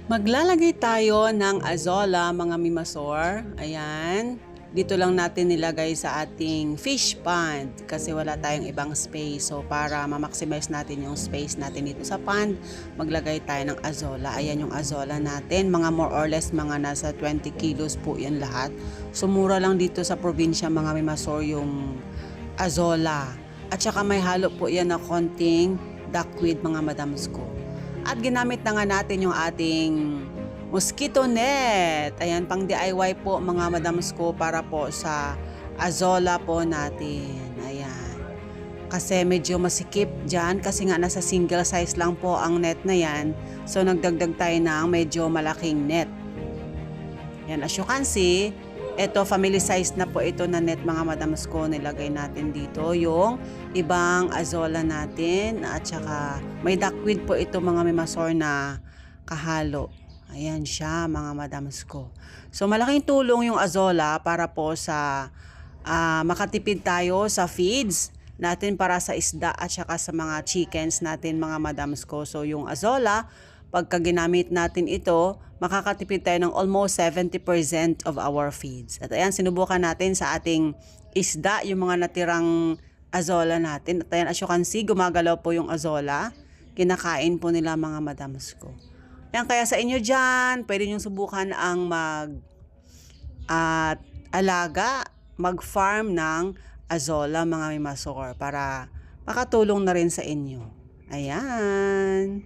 Maglalagay tayo ng azola mga mimasor. Ayan. Dito lang natin nilagay sa ating fish pond kasi wala tayong ibang space. So para ma-maximize natin yung space natin dito sa pond, maglagay tayo ng azola. Ayan yung azola natin. Mga more or less mga nasa 20 kilos po yan lahat. So mura lang dito sa probinsya mga mimasor yung azola. At saka may halo po yan na konting duckweed mga madams ko. At ginamit na nga natin yung ating mosquito net. Ayan, pang DIY po mga madams ko para po sa azola po natin. Ayan. Kasi medyo masikip dyan kasi nga nasa single size lang po ang net na yan. So nagdagdag tayo ng medyo malaking net. Yan, as you can see, ito, family size na po ito na net mga madams ko. Nilagay natin dito yung ibang azola natin. At saka may duckweed po ito mga mimasor na kahalo. Ayan siya mga madams ko. So malaking tulong yung azola para po sa makatipid tayo sa feeds natin para sa isda at saka sa mga chickens natin mga madams ko. So yung azola, pagka ginamit natin ito, makakatipid tayo ng almost 70% of our feeds. At ayan, sinubukan natin sa ating isda, yung mga natirang azola natin. At ayan, as you can see, gumagalaw po yung azola. Kinakain po nila mga madams ko. Ayan, kaya sa inyo dyan, pwede nyo subukan ang alaga, mag-farm ng azola mga mimasor para makatulong na rin sa inyo. Ayan.